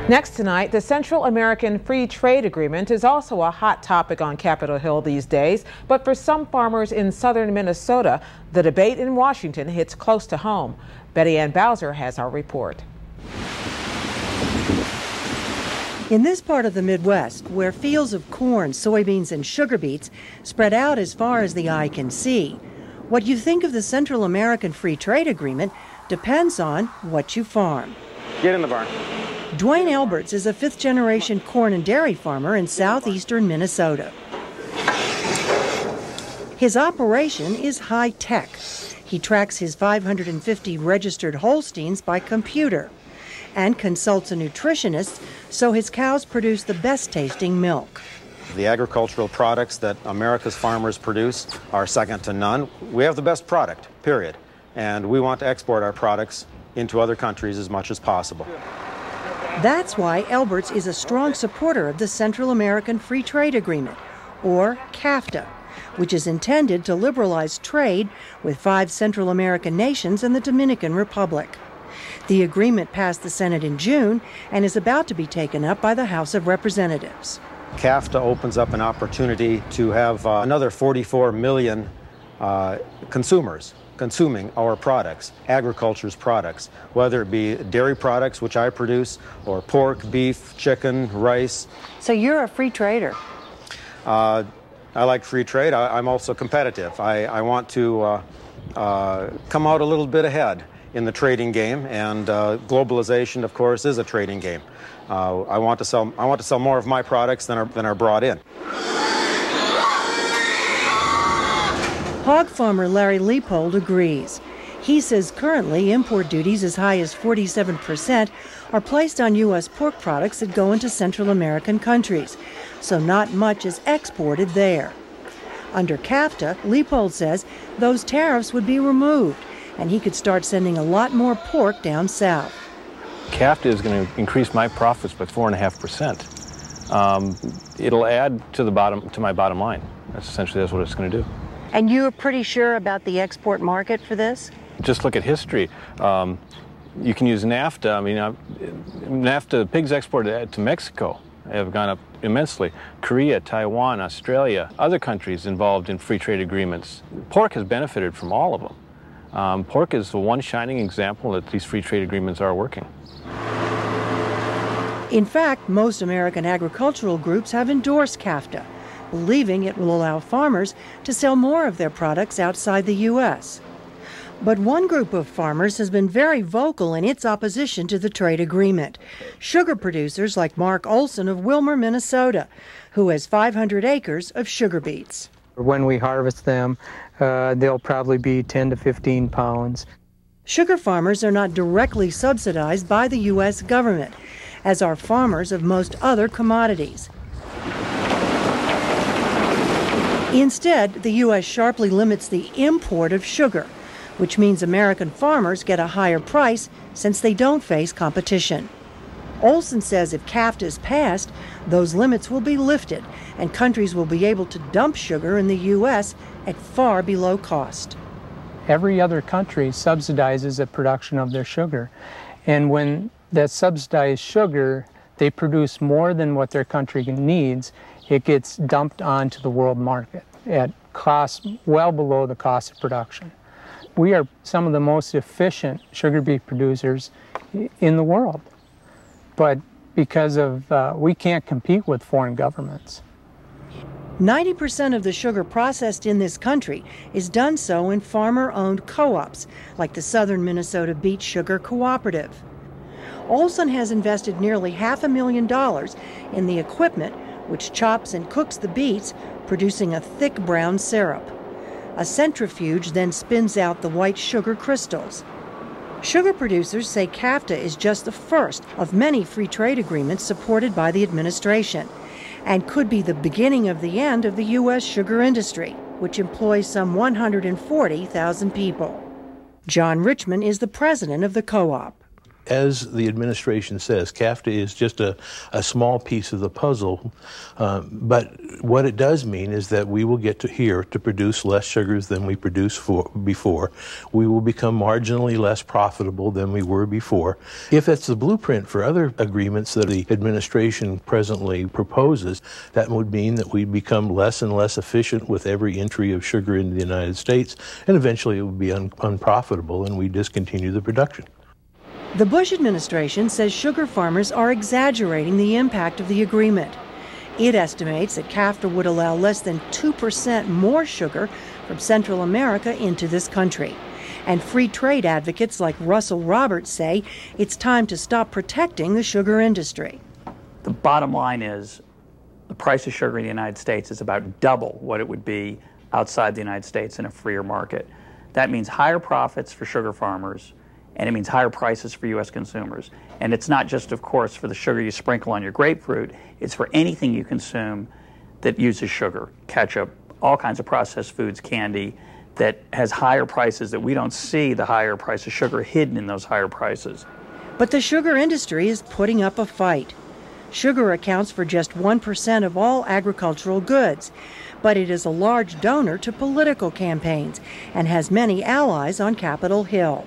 Next tonight, the Central American Free Trade Agreement is also a hot topic on Capitol Hill these days, but for some farmers in southern Minnesota, the debate in Washington hits close to home. Betty Ann Bowser has our report. In this part of the Midwest, where fields of corn, soybeans, and sugar beets spread out as far as the eye can see, what you think of the Central American Free Trade Agreement depends on what you farm. Get in the barn. Dwayne Alberts is a fifth-generation corn and dairy farmer in southeastern Minnesota. His operation is high-tech. He tracks his 550 registered Holsteins by computer and consults a nutritionist so his cows produce the best-tasting milk. The agricultural products that America's farmers produce are second to none. We have the best product, period. And we want to export our products into other countries as much as possible. That's why Alberts is a strong supporter of the Central American Free Trade Agreement, or CAFTA, which is intended to liberalize trade with 5 Central American nations and the Dominican Republic. The agreement passed the Senate in June and is about to be taken up by the House of Representatives. CAFTA opens up an opportunity to have another 44 million consumers consuming our products, agriculture's products, whether it be dairy products, which I produce, or pork, beef, chicken, rice. So you're a free trader? I like free trade. I'm also competitive. I want to come out a little bit ahead in the trading game, and globalization, of course, is a trading game. I want to sell more of my products than are brought in. Hog farmer Larry Leopold agrees. He says currently import duties as high as 47% are placed on U.S. pork products that go into Central American countries, so not much is exported there. Under CAFTA, Leopold says those tariffs would be removed, and he could start sending a lot more pork down south. CAFTA is going to increase my profits by 4.5%. It'll add to my bottom line. That's what it's going to do. And you are pretty sure about the export market for this? Just look at history. You can use NAFTA. I mean, NAFTA, pigs exported to Mexico have gone up immensely. Korea, Taiwan, Australia, other countries involved in free trade agreements. Pork has benefited from all of them. Pork is the one shining example that these free trade agreements are working. In fact, most American agricultural groups have endorsed CAFTA, believing it will allow farmers to sell more of their products outside the U.S. But one group of farmers has been very vocal in its opposition to the trade agreement. Sugar producers like Mark Olson of Wilmer, Minnesota, who has 500 acres of sugar beets. When we harvest them, they'll probably be 10 to 15 pounds. Sugar farmers are not directly subsidized by the U.S. government, as are farmers of most other commodities. Instead, the U.S. sharply limits the import of sugar, which means American farmers get a higher price since they don't face competition. Olson says if CAFTA is passed, those limits will be lifted and countries will be able to dump sugar in the U.S. at far below cost. Every other country subsidizes the production of their sugar, and when that subsidized sugar, they produce more than what their country needs, it gets dumped onto the world market at costs well below the cost of production. We are some of the most efficient sugar beet producers in the world, but because of we can't compete with foreign governments. 90% of the sugar processed in this country is done so in farmer-owned co-ops, like the Southern Minnesota Beet Sugar Cooperative. Olson has invested nearly $500,000 in the equipment which chops and cooks the beets, producing a thick brown syrup. A centrifuge then spins out the white sugar crystals. Sugar producers say CAFTA is just the first of many free trade agreements supported by the administration, and could be the beginning of the end of the U.S. sugar industry, which employs some 140,000 people. John Richmond is the president of the co-op. As the administration says, CAFTA is just a small piece of the puzzle, but what it does mean is that we will get to produce less sugars than we produced before. We will become marginally less profitable than we were before. If that's the blueprint for other agreements that the administration presently proposes, that would mean that we become less and less efficient with every entry of sugar into the United States, and eventually it would be unprofitable and we discontinue the production. The Bush administration says sugar farmers are exaggerating the impact of the agreement. It estimates that CAFTA would allow less than 2% more sugar from Central America into this country. And free trade advocates like Russell Roberts say it's time to stop protecting the sugar industry. The bottom line is the price of sugar in the United States is about double what it would be outside the United States in a freer market. That means higher profits for sugar farmers, and it means higher prices for U.S. consumers. And it's not just, of course, for the sugar you sprinkle on your grapefruit, it's for anything you consume that uses sugar, ketchup, all kinds of processed foods, candy, that has higher prices that we don't see the higher price of sugar hidden in those higher prices. But the sugar industry is putting up a fight. Sugar accounts for just 1% of all agricultural goods, but it is a large donor to political campaigns and has many allies on Capitol Hill.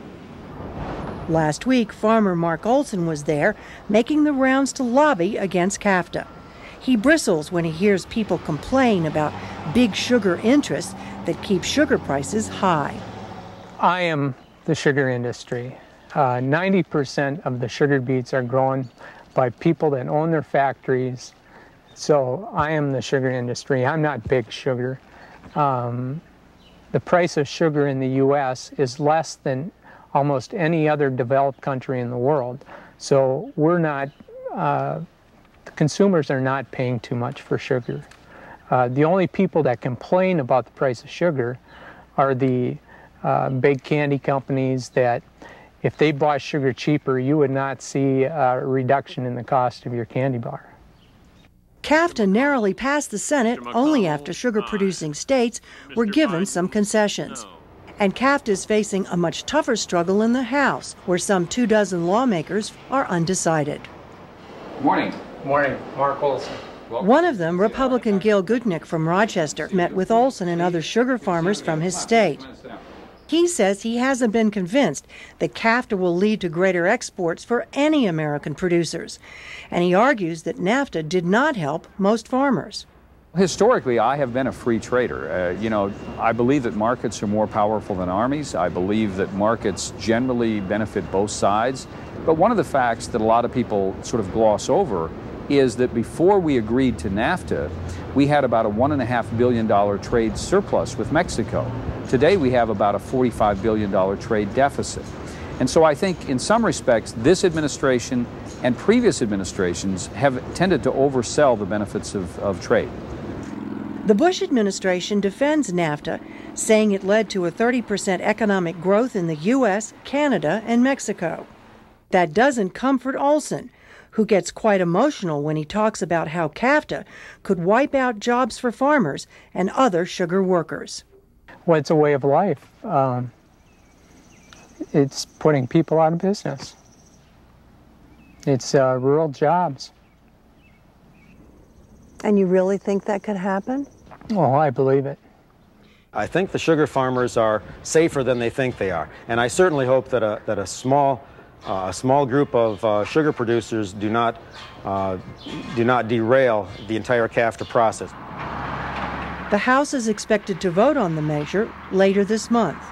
Last week, farmer Mark Olson was there, making the rounds to lobby against CAFTA. He bristles when he hears people complain about big sugar interests that keep sugar prices high. I am the sugar industry. 90% of the sugar beets are grown by people that own their factories. So I am the sugar industry. I'm not big sugar. The price of sugar in the U.S. is less than almost any other developed country in the world. So we're not, the consumers are not paying too much for sugar. The only people that complain about the price of sugar are the big candy companies that if they bought sugar cheaper, you would not see a reduction in the cost of your candy bar. CAFTA narrowly passed the Senate only after sugar-producing states were given some concessions. And CAFTA is facing a much tougher struggle in the House, where some 24 lawmakers are undecided. Morning. Morning. Mark Olson. One of them, Republican Gil from Rochester, met with Olson and other sugar farmers from his state. He says he hasn't been convinced that CAFTA will lead to greater exports for any American producers. And he argues that NAFTA did not help most farmers. Historically, I have been a free trader. I believe that markets are more powerful than armies. I believe that markets generally benefit both sides. But one of the facts that a lot of people sort of gloss over is that before we agreed to NAFTA, we had about a $1.5 billion trade surplus with Mexico. Today we have about a $45 billion trade deficit. And so I think in some respects this administration and previous administrations have tended to oversell the benefits of trade. The Bush administration defends NAFTA, saying it led to a 30% economic growth in the U.S., Canada, and Mexico. That doesn't comfort Olson, who gets quite emotional when he talks about how CAFTA could wipe out jobs for farmers and other sugar workers. Well, it's a way of life. It's putting people out of business. It's rural jobs. And you really think that could happen? Oh, I believe it. I think the sugar farmers are safer than they think they are, and I certainly hope that a small group of sugar producers do not derail the entire CAFTA process. The House is expected to vote on the measure later this month.